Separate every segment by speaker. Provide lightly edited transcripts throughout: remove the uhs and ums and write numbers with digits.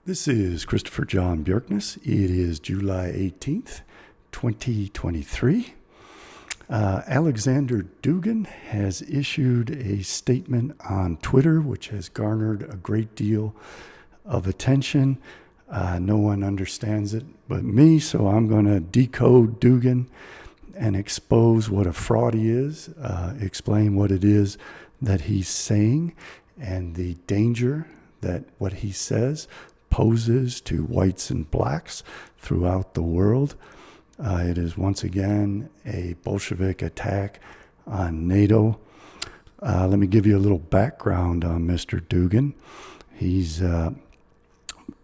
Speaker 1: This is Christopher John Björkness. It is July 18th, 2023. Aleksandr Dugin has issued a statement on Twitter which has garnered a great deal of attention. No one understands it but me, so I'm going to decode Dugin and expose what a fraud he is, explain what it is that he's saying and the danger that what he says poses to whites and blacks throughout the world. It is once again a Bolshevik attack on NATO. Let me give you a little background on Mr. Dugin. He's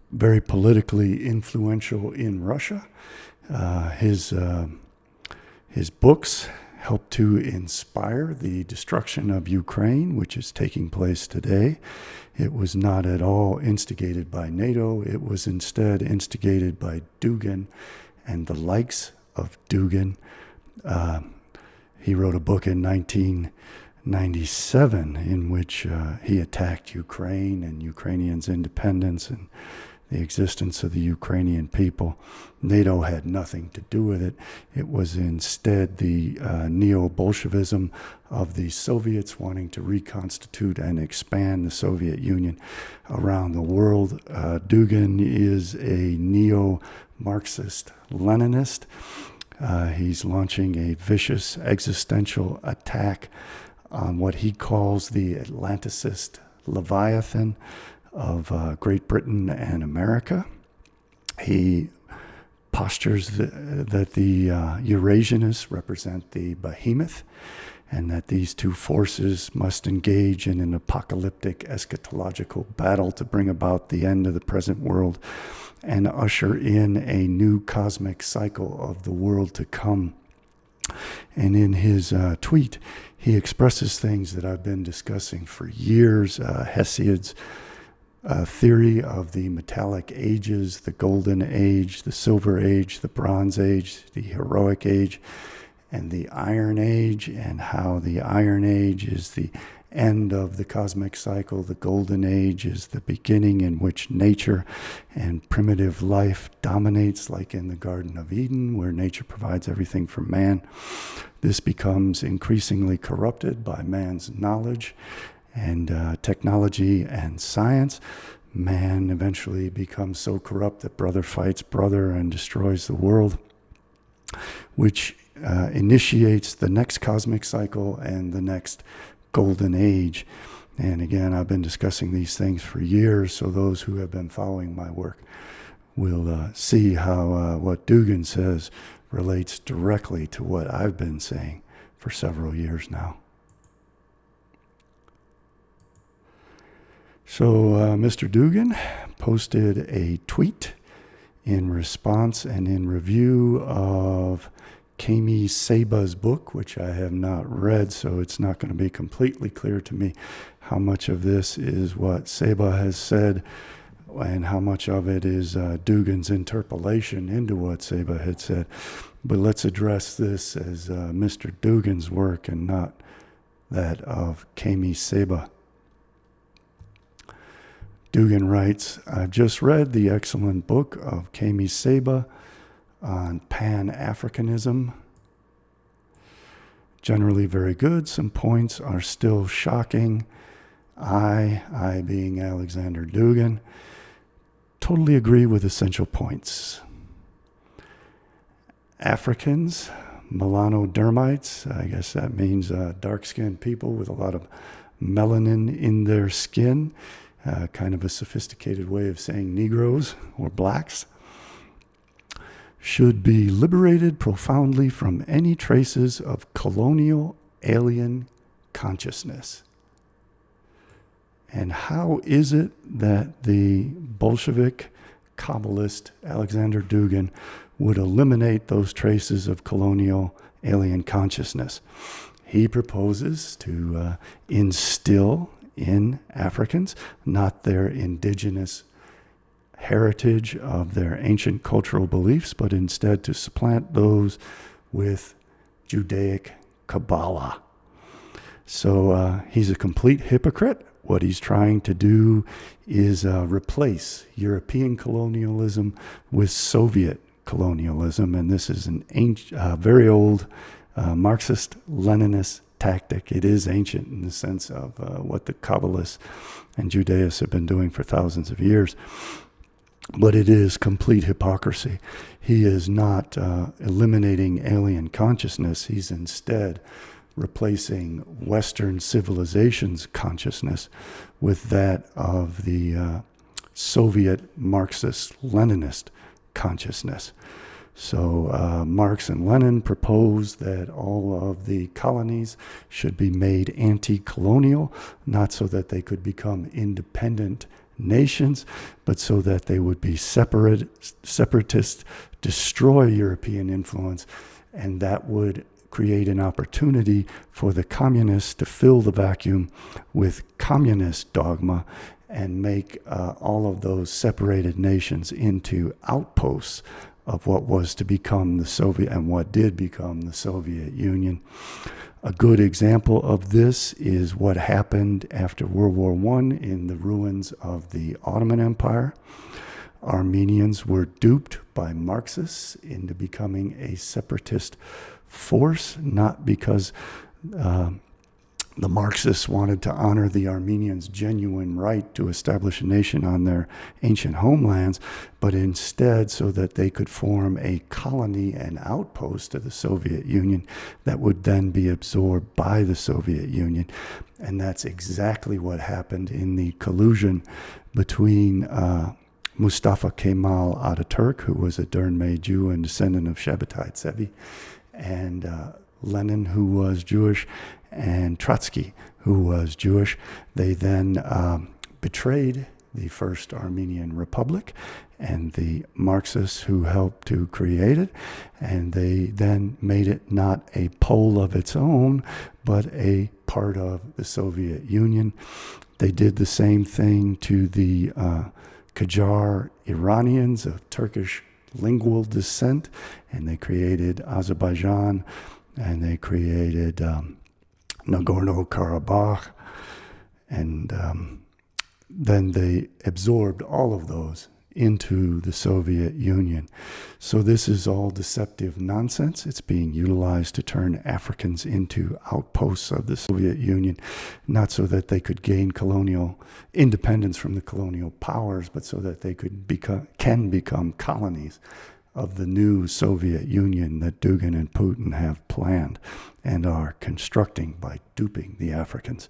Speaker 1: very politically influential in Russia. His books helped to inspire the destruction of Ukraine, which is taking place today. It was not at all instigated by NATO. It was instead instigated by Dugin and the likes of Dugin. He wrote a book in 1997 in which he attacked Ukraine and Ukrainians' independence and the existence of the Ukrainian people. NATO had nothing to do with it. It was instead the neo-Bolshevism of the Soviets wanting to reconstitute and expand the Soviet Union around the world. Dugin is a neo-Marxist Leninist. He's launching a vicious existential attack on what he calls the Atlanticist Leviathan of Great Britain and America. He postures that the Eurasianists represent the behemoth and that these two forces must engage in an apocalyptic eschatological battle to bring about the end of the present world and usher in a new cosmic cycle of the world to come. And in his tweet, he expresses things that I've been discussing for years. Hesiod's theory of the metallic ages, the golden age, the silver age, the bronze age, the heroic age, and the iron age, and how the iron age is the end of the cosmic cycle. The golden age is the beginning in which nature and primitive life dominates, like in the Garden of Eden, where nature provides everything for man. This becomes increasingly corrupted by man's knowledge and technology and science. Man eventually becomes so corrupt that brother fights brother and destroys the world, which initiates the next cosmic cycle and the next golden age. And again, I've been discussing these things for years, so those who have been following my work will see how what Dugin says relates directly to what I've been saying for several years now. So Mr. Dugin posted a tweet in response and in review of Kami Saba's book, which I have not read, so it's not going to be completely clear to me how much of this is what Saba has said and how much of it is Dugin's interpolation into what Saba had said. But let's address this as Mr. Dugin's work and not that of Kami Saba. Dugin writes, I've just read the excellent book of Kami Saba on Pan-Africanism. Generally very good. Some points are still shocking. I being Aleksandr Dugin, totally agree with essential points. Africans, melanodermites, I guess that means dark-skinned people with a lot of melanin in their skin. Kind of a sophisticated way of saying Negroes or blacks, should be liberated profoundly from any traces of colonial alien consciousness. And how is it that the Bolshevik Kabbalist Aleksandr Dugin would eliminate those traces of colonial alien consciousness? He proposes to instill in Africans, not their indigenous heritage of their ancient cultural beliefs, but instead to supplant those with Judaic Kabbalah. So he's a complete hypocrite, What he's trying to do is replace European colonialism with Soviet colonialism, and this is an ancient, very old Marxist-Leninist tactic. It is ancient in the sense of what the Kabbalists and Judaists have been doing for thousands of years, but it is complete hypocrisy. He is not eliminating alien consciousness. He's instead replacing Western civilization's consciousness with that of the Soviet Marxist-Leninist consciousness. So Marx and Lenin proposed that all of the colonies should be made anti-colonial, not so that they could become independent nations, but so that they would be separatist, destroy European influence, and that would create an opportunity for the communists to fill the vacuum with communist dogma and make all of those separated nations into outposts of what was to become the Soviet, and what did become the Soviet Union. A good example of this is what happened after World War I in the ruins of the Ottoman Empire. Armenians were duped by Marxists into becoming a separatist force, not because the Marxists wanted to honor the Armenians' genuine right to establish a nation on their ancient homelands, but instead so that they could form a colony and outpost of the Soviet Union that would then be absorbed by the Soviet Union. And that's exactly what happened in the collusion between Mustafa Kemal Ataturk, who was a Dermay Jew and descendant of Shabbatai Tsevi, and Lenin, who was Jewish, and Trotsky, who was Jewish. They then betrayed the First Armenian Republic and the Marxists who helped to create it, and they then made it not a pole of its own, but a part of the Soviet Union. They did the same thing to the Qajar Iranians of Turkish lingual descent, and they created Azerbaijan, and they created Nagorno-Karabakh, and then they absorbed all of those into the Soviet Union. So this is all deceptive nonsense. It's being utilized to turn Africans into outposts of the Soviet Union, not so that they could gain colonial independence from the colonial powers, but so that they could can become colonies of the new Soviet Union that Dugin and Putin have planned and are constructing by duping the Africans.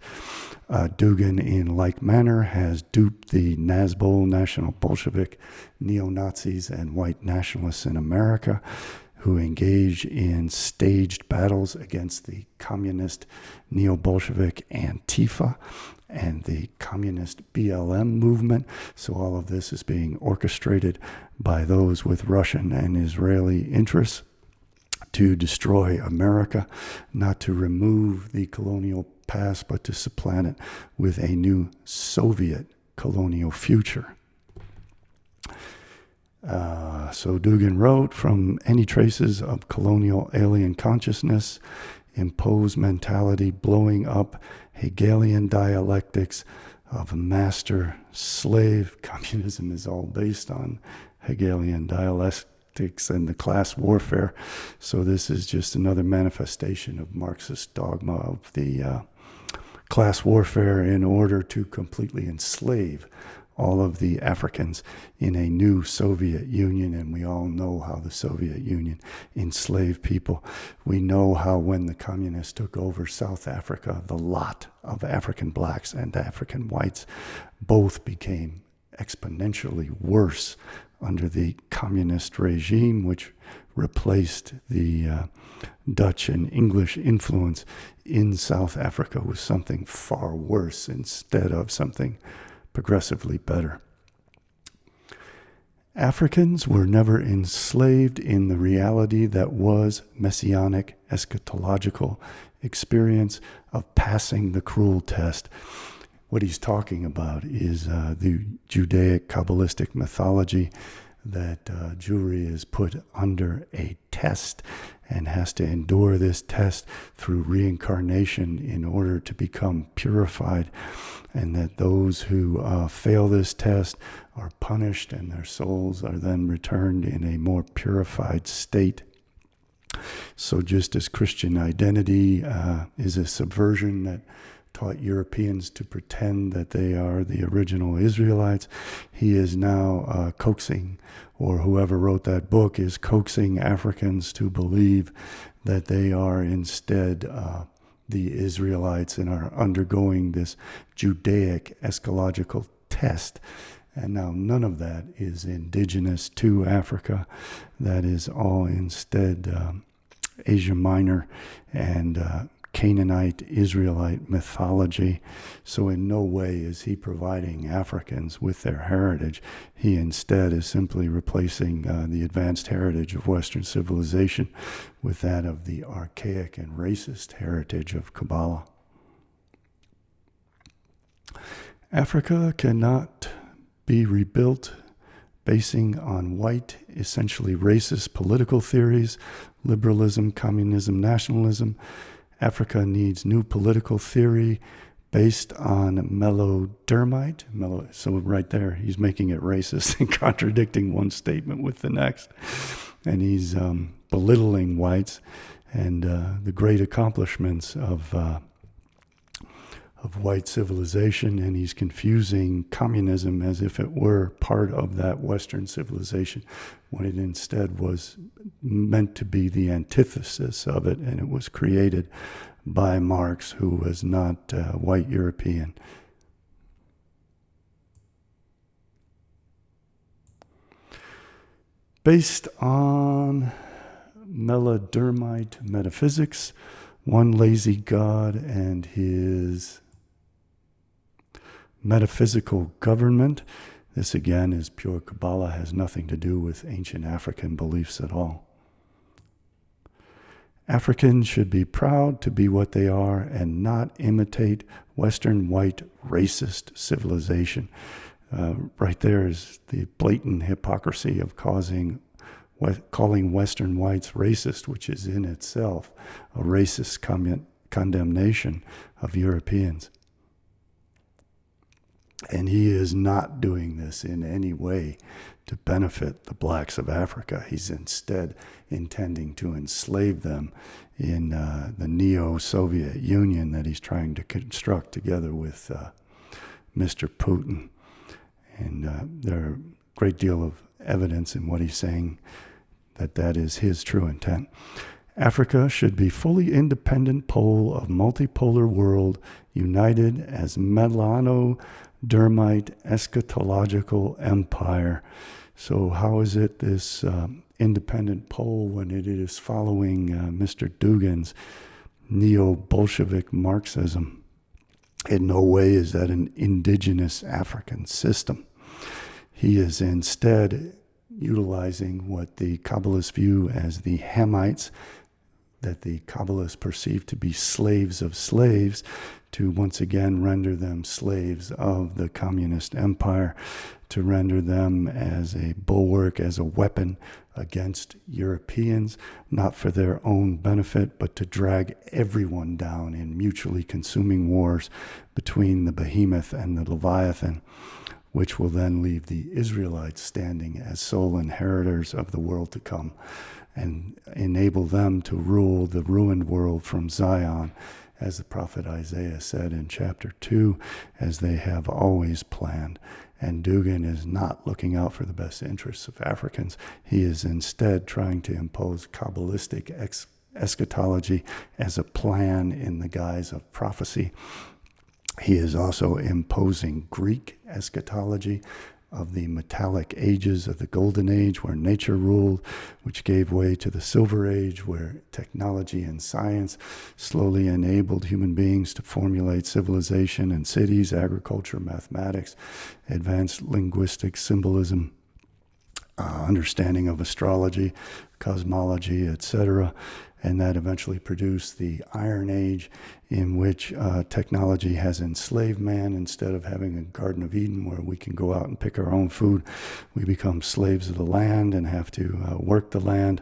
Speaker 1: Dugin, in like manner, has duped the Nazbol, National Bolshevik, neo-Nazis, and white nationalists in America, who engage in staged battles against the communist neo-Bolshevik Antifa and the communist BLM movement. So all of this is being orchestrated by those with Russian and Israeli interests to destroy America, not to remove the colonial past, but to supplant it with a new Soviet colonial future. So Dugin wrote, from any traces of colonial alien consciousness, imposed mentality, blowing up Hegelian dialectics of master-slave. Communism is all based on Hegelian dialectics and the class warfare. So this is just another manifestation of Marxist dogma of the class warfare in order to completely enslave all of the Africans in a new Soviet Union, and we all know how the Soviet Union enslaved people. We know how when the communists took over South Africa, the lot of African blacks and African whites both became exponentially worse under the communist regime, which replaced the Dutch and English influence in South Africa with something far worse instead of something progressively better. Africans were never enslaved in the reality that was messianic eschatological experience of passing the cruel test. What he's talking about is the Judaic Kabbalistic mythology that Jewry is put under a test and has to endure this test through reincarnation in order to become purified, and that those who fail this test are punished and their souls are then returned in a more purified state. So just as Christian identity is a subversion that taught Europeans to pretend that they are the original Israelites, he is now coaxing, or whoever wrote that book is coaxing Africans to believe that they are instead the Israelites and are undergoing this Judaic eschatological test. And now none of that is indigenous to Africa. That is all instead Asia Minor and Canaanite Israelite mythology. So in no way is he providing Africans with their heritage. He instead is simply replacing the advanced heritage of Western civilization with that of the archaic and racist heritage of Kabbalah. Africa cannot be rebuilt basing on white, essentially racist political theories, liberalism, communism, nationalism. Africa needs new political theory based on melodermite. So right there, he's making it racist and contradicting one statement with the next. And he's belittling whites and the great accomplishments of white civilization, and he's confusing communism as if it were part of that Western civilization, when it instead was meant to be the antithesis of it, and it was created by Marx, who was not white European. Based on melodermite metaphysics, one lazy god and his metaphysical government. This again is pure Kabbalah, has nothing to do with ancient African beliefs at all. Africans should be proud to be what they are and not imitate Western white racist civilization. Right there is the blatant hypocrisy of calling Western whites racist, which is in itself a racist condemnation of Europeans. And he is not doing this in any way to benefit the blacks of Africa. He's instead intending to enslave them in the neo-Soviet Union that he's trying to construct together with Mr. Putin. And there are a great deal of evidence in what he's saying that is his true intent. Africa should be fully independent pole of multipolar world, united as melanodermite eschatological empire. So how is it this independent pole when it is following Mr. Dugin's neo-Bolshevik Marxism? In no way is that an indigenous African system. He is instead utilizing what the Kabbalists view as the Hamites, that the Kabbalists perceive to be slaves of slaves, to once again render them slaves of the communist empire, to render them as a bulwark, as a weapon against Europeans, not for their own benefit, but to drag everyone down in mutually consuming wars between the behemoth and the Leviathan, which will then leave the Israelites standing as sole inheritors of the world to come and enable them to rule the ruined world from Zion, as the prophet Isaiah said in chapter 2, as they have always planned. And Dugin is not looking out for the best interests of Africans. He is instead trying to impose Kabbalistic eschatology as a plan in the guise of prophecy. He is also imposing Greek eschatology of the metallic ages of the Golden Age, where nature ruled, which gave way to the Silver Age, where technology and science slowly enabled human beings to formulate civilization and cities, agriculture, mathematics, advanced linguistic symbolism, understanding of astrology, cosmology, etc. and that eventually produced the Iron Age, in which technology has enslaved man. Instead of having a Garden of Eden where we can go out and pick our own food, we become slaves of the land and have to work the land.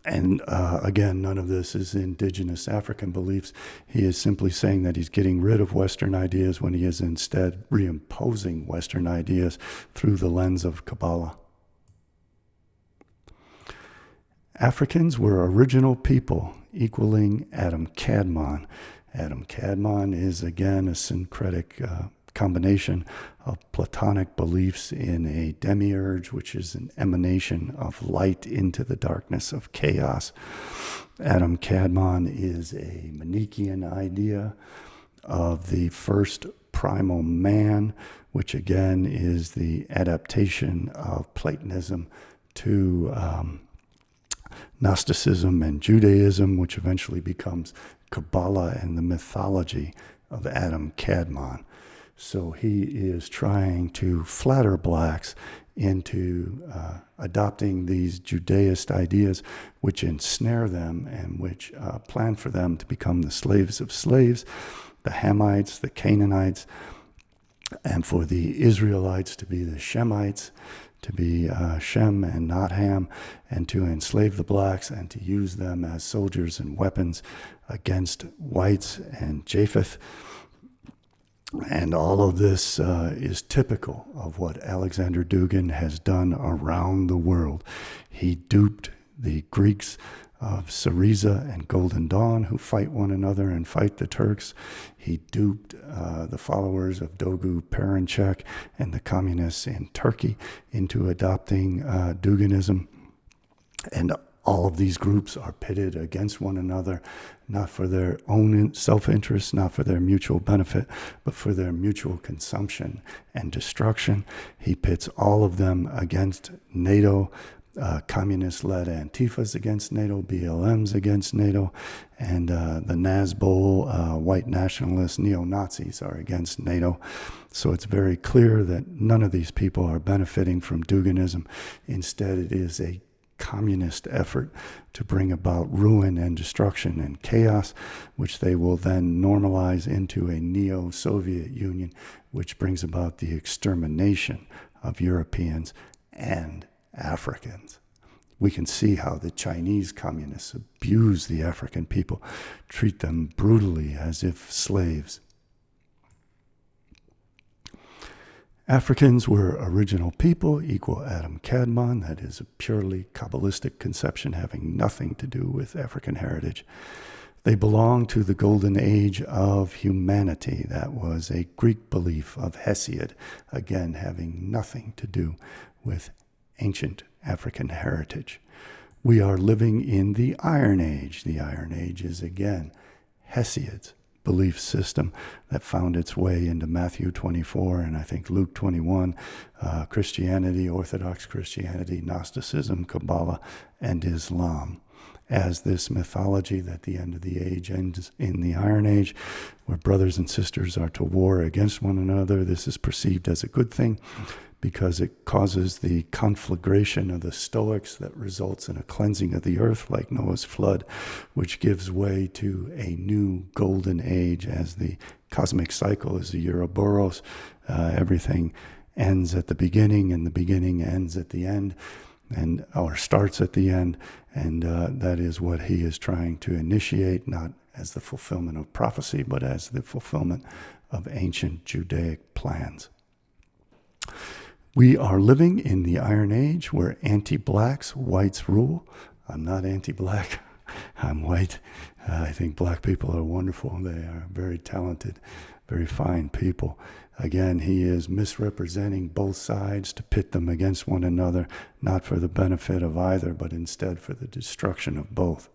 Speaker 1: And again, none of this is indigenous African beliefs. He is simply saying that he's getting rid of Western ideas when he is instead reimposing Western ideas through the lens of Kabbalah. Africans were original people, equaling Adam Kadmon. Adam Kadmon is again a syncretic combination of Platonic beliefs in a demiurge, which is an emanation of light into the darkness of chaos. Adam Kadmon is a Manichaean idea of the first primal man, which again is the adaptation of Platonism to Gnosticism and Judaism, which eventually becomes Kabbalah and the mythology of Adam Kadmon. So he is trying to flatter blacks into adopting these Judaist ideas, which ensnare them and which plan for them to become the slaves of slaves, the Hamites, the Canaanites, and for the Israelites to be the Shemites, to be Shem and not Ham, and to enslave the blacks and to use them as soldiers and weapons against whites and Japheth. And all of this is typical of what Aleksandr Dugin has done around the world. He duped the Greeks of Syriza and Golden Dawn, who fight one another and fight the Turks. He duped the followers of Dogu Perenchek and the communists in Turkey into adopting Duginism. And all of these groups are pitted against one another, not for their own self-interest, not for their mutual benefit, but for their mutual consumption and destruction. He pits all of them against NATO, communist-led Antifas against NATO, BLMs against NATO, and the Nazbol white nationalist neo-Nazis are against NATO. So it's very clear that none of these people are benefiting from Duginism. Instead, it is a communist effort to bring about ruin and destruction and chaos, which they will then normalize into a neo-Soviet Union, which brings about the extermination of Europeans and Africans. We can see how the Chinese communists abuse the African people, treat them brutally as if slaves. Africans were original people, equal Adam Kadmon. That is a purely Kabbalistic conception having nothing to do with African heritage. They belong to the golden age of humanity. That was a Greek belief of Hesiod, again having nothing to do with ancient African heritage. We are living in the Iron Age. The Iron Age is again Hesiod's belief system that found its way into Matthew 24 and I think Luke 21, Christianity, Orthodox Christianity, Gnosticism, Kabbalah, and Islam. As this mythology that the end of the age ends in the Iron Age, where brothers and sisters are to war against one another, this is perceived as a good thing because it causes the conflagration of the Stoics that results in a cleansing of the earth like Noah's flood, which gives way to a new golden age as the cosmic cycle is the Ouroboros. Everything ends at the beginning and the beginning ends at the end, or starts at the end, and that is what he is trying to initiate, not as the fulfillment of prophecy, but as the fulfillment of ancient Judaic plans. We are living in the Iron Age where anti-blacks, whites rule. I'm not anti-black. I'm white. I think black people are wonderful. They are very talented, very fine people. Again, he is misrepresenting both sides to pit them against one another, not for the benefit of either, but instead for the destruction of both.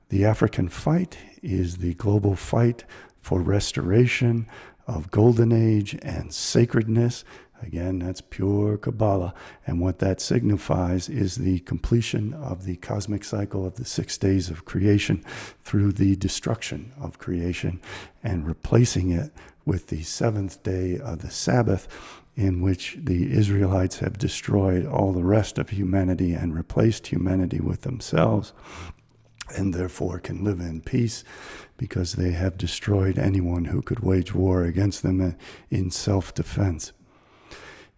Speaker 1: The African fight is the global fight for restoration of golden age and sacredness. Again, that's pure Kabbalah. And what that signifies is the completion of the cosmic cycle of the 6 days of creation through the destruction of creation and replacing it with the 7th day of the Sabbath, in which the Israelites have destroyed all the rest of humanity and replaced humanity with themselves, and therefore can live in peace because they have destroyed anyone who could wage war against them in self-defense.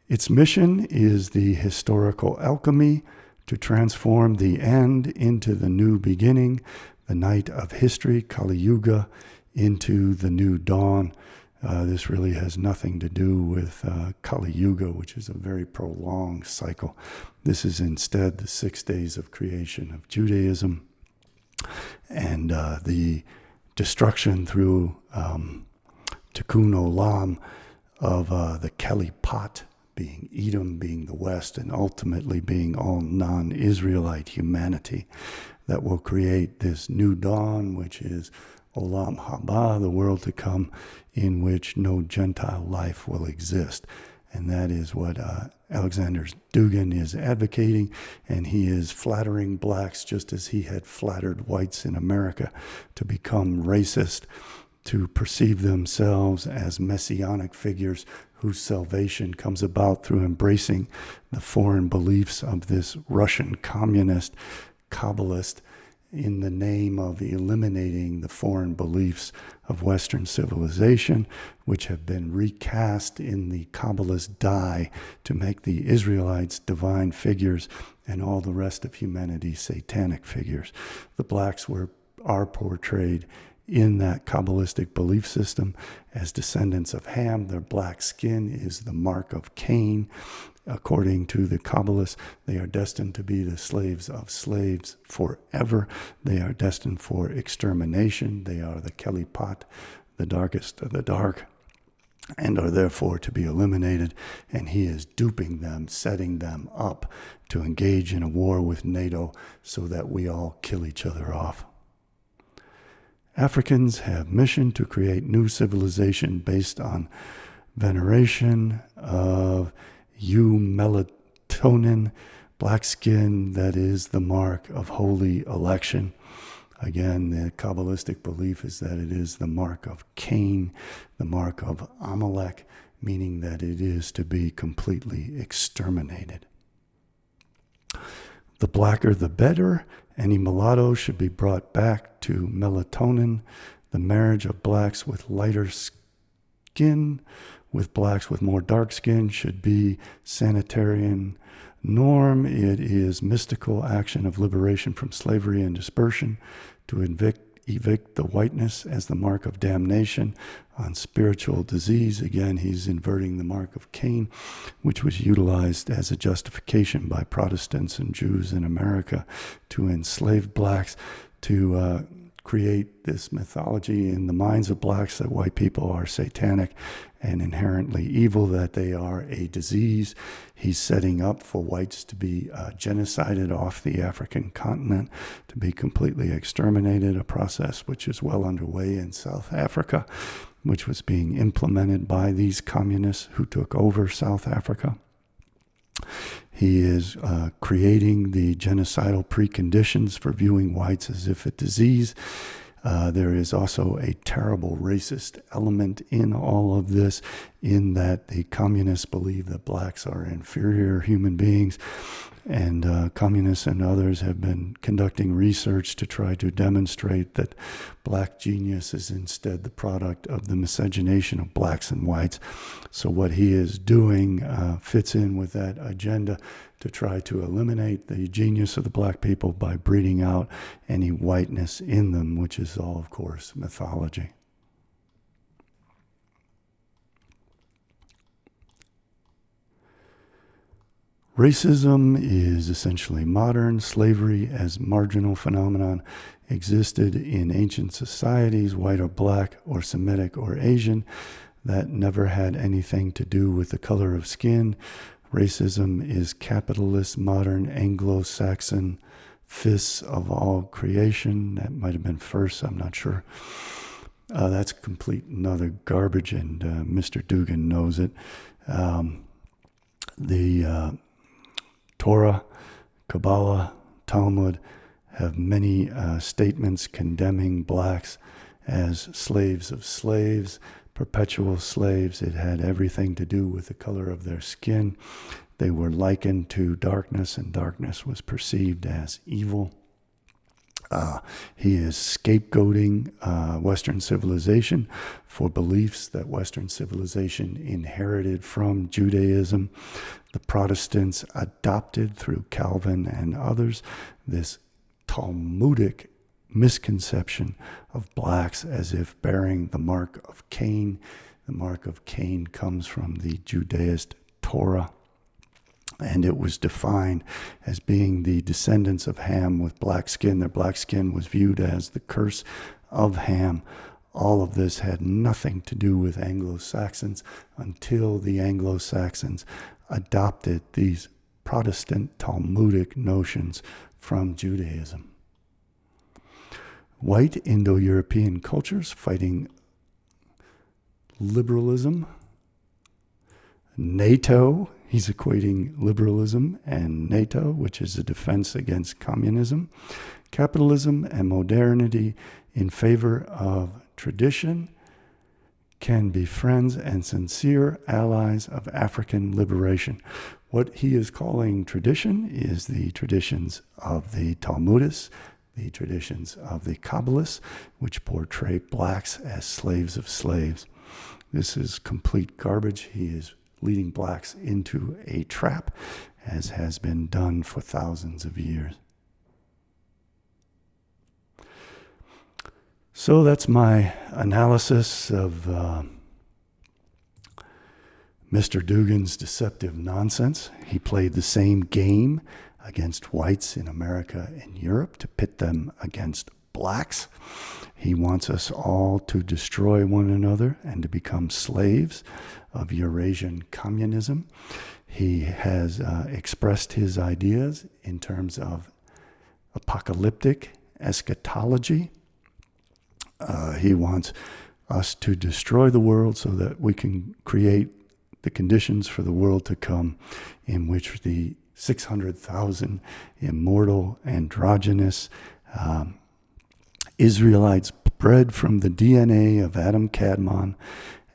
Speaker 1: Its mission is the historical alchemy to transform the end into the new beginning, the night of history, Kali Yuga, into the new dawn. This really has nothing to do with Kali Yuga, which is a very prolonged cycle. This is instead the 6 days of creation of Judaism and the destruction through Tikkun Olam of the Kalipat, being Edom, being the West, and ultimately being all non-Israelite humanity that will create this new dawn, which is Olam Haba, the world to come, in which no Gentile life will exist. And that is what Aleksandr Dugin is advocating, and he is flattering blacks just as he had flattered whites in America to become racist, to perceive themselves as messianic figures whose salvation comes about through embracing the foreign beliefs of this Russian communist Kabbalist in the name of eliminating the foreign beliefs of Western civilization, which have been recast in the Kabbalist dye to make the Israelites divine figures and all the rest of humanity satanic figures. The blacks are portrayed in that Kabbalistic belief system as descendants of Ham. Their black skin is the mark of Cain. According to the Kabbalists, they are destined to be the slaves of slaves forever. They are destined for extermination. They are the Kelipat, the darkest of the dark, and are therefore to be eliminated. And he is duping them, setting them up to engage in a war with NATO so that we all kill each other off. Africans have mission to create new civilization based on veneration of melatonin, black skin that is the mark of holy election. Again, the Kabbalistic belief is that it is the mark of Cain, the mark of Amalek, meaning that it is to be completely exterminated. The blacker the better. Any mulatto should be brought back to melatonin. The marriage of blacks with lighter skin with blacks with more dark skin should be sanitarian norm. It is mystical action of liberation from slavery and dispersion to evict the whiteness as the mark of damnation on spiritual disease. Again, he's inverting the mark of Cain, which was utilized as a justification by Protestants and Jews in America to enslave blacks, to create this mythology in the minds of blacks that white people are satanic and inherently evil, that they are a disease. He's setting up for whites to be genocided off the African continent, to be completely exterminated, a process which is well underway in South Africa, which was being implemented by these communists who took over South Africa. He is creating the genocidal preconditions for viewing whites as if a disease. There is also a terrible racist element in all of this, in that the communists believe that blacks are inferior human beings, and communists and others have been conducting research to try to demonstrate that black genius is instead the product of the miscegenation of blacks and whites. So what he is doing fits in with that agenda to try to eliminate the genius of the black people by breeding out any whiteness in them, which is all, of course, mythology. Racism is essentially modern. Slavery as marginal phenomenon existed in ancient societies, white or black or Semitic or Asian, that never had anything to do with the color of skin. Racism is capitalist, modern, Anglo-Saxon fists of all creation. That might have been first, I'm not sure. That's complete and utter garbage, and Mr. Dugin knows it. The Torah, Kabbalah, Talmud have many statements condemning blacks as slaves of slaves, perpetual slaves. It had everything to do with the color of their skin. They were likened to darkness, and darkness was perceived as evil. He is scapegoating Western civilization for beliefs that Western civilization inherited from Judaism. The Protestants adopted through Calvin and others this Talmudic misconception of blacks as if bearing the mark of Cain. The mark of Cain comes from the Judaist Torah, and it was defined as being the descendants of Ham with black skin. Their black skin was viewed as the curse of Ham. All of this had nothing to do with Anglo-Saxons until the Anglo-Saxons adopted these Protestant Talmudic notions from Judaism. White Indo-European cultures fighting liberalism. NATO, he's equating liberalism and NATO, which is a defense against communism. Capitalism and modernity in favor of tradition can be friends and sincere allies of African liberation. What he is calling tradition is the traditions of the Talmudists, the traditions of the Kabbalists, which portray blacks as slaves of slaves. This is complete garbage. He is leading blacks into a trap, as has been done for thousands of years. So that's my analysis of Mr. Dugin's deceptive nonsense. He played the same game against whites in America and Europe to pit them against blacks. He wants us all to destroy one another and to become slaves of Eurasian communism. He has expressed his ideas in terms of apocalyptic eschatology. He wants us to destroy the world so that we can create the conditions for the world to come, in which the 600,000 immortal, androgynous Israelites bred from the DNA of Adam Kadmon,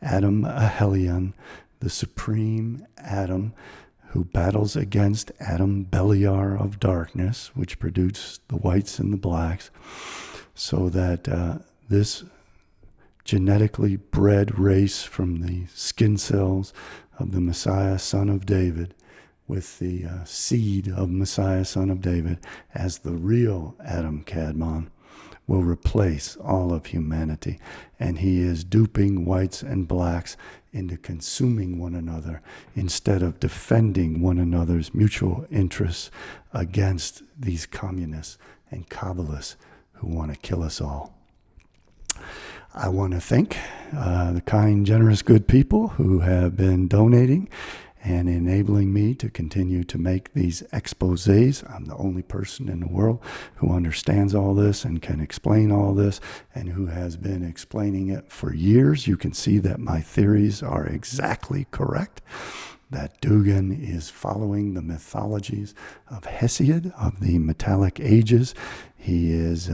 Speaker 1: Adam Ahelion, the supreme Adam, who battles against Adam Beliar of darkness, which produced the whites and the blacks, so that this genetically bred race from the skin cells of the Messiah, son of David, with the seed of Messiah, son of David, as the real Adam Kadmon, will replace all of humanity. And he is duping whites and blacks into consuming one another instead of defending one another's mutual interests against these communists and Kabbalists who want to kill us all. I want to thank the kind, generous, good people who have been donating and enabling me to continue to make these exposés. I'm the only person in the world who understands all this and can explain all this, and who has been explaining it for years. You can see that my theories are exactly correct, that Dugin is following the mythologies of Hesiod, of the metallic ages. He is,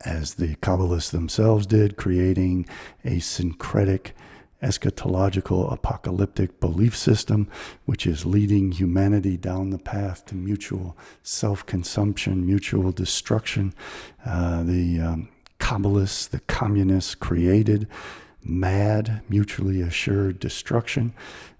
Speaker 1: as the Kabbalists themselves did, creating a syncretic eschatological apocalyptic belief system, which is leading humanity down the path to mutual self-consumption, mutual destruction. The Kabbalists, the communists, created mad, mutually assured destruction.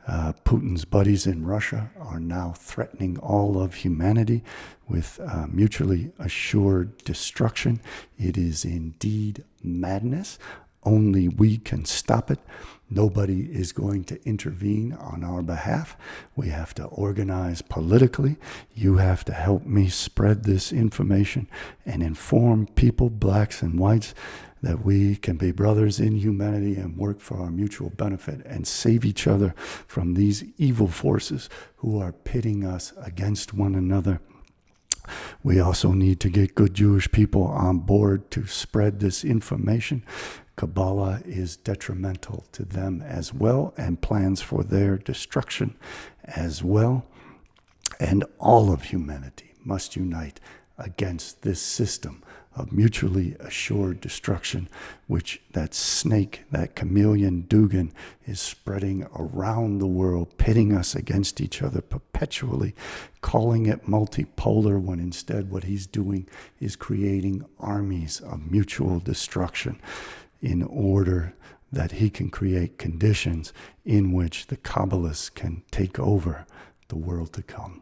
Speaker 1: Putin's buddies in Russia are now threatening all of humanity with mutually assured destruction. It is indeed madness. Only we can stop it. Nobody is going to intervene on our behalf. We have to organize politically. You have to help me spread this information and inform people, blacks and whites, that we can be brothers in humanity and work for our mutual benefit and save each other from these evil forces who are pitting us against one another. We also need to get good Jewish people on board to spread this information. Kabbalah is detrimental to them as well, and plans for their destruction as well. And all of humanity must unite against this system of mutually assured destruction, which that snake, that chameleon Dugin, is spreading around the world, pitting us against each other perpetually, calling it multipolar, when instead what he's doing is creating armies of mutual destruction in order that he can create conditions in which the Kabbalists can take over the world to come.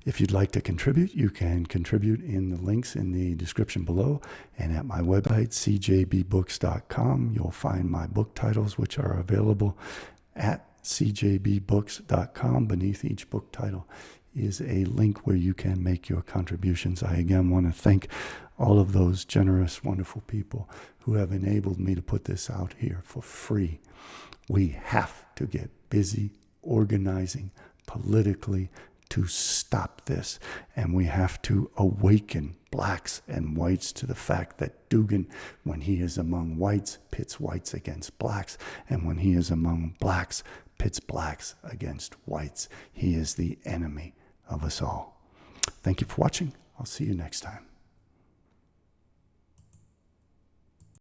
Speaker 1: If you'd like to contribute, you can contribute in the links in the description below, and at my website, cjbbooks.com. You'll find my book titles, which are available at cjbbooks.com. Beneath each book title is a link where you can make your contributions. I again want to thank all of those generous, wonderful people who have enabled me to put this out here for free. We have to get busy organizing politically to stop this, and we have to awaken blacks and whites to the fact that Dugin, when he is among whites, pits whites against blacks, and when he is among blacks, pits blacks against whites. He is the enemy of us all. Thank you for watching. I'll see you next time.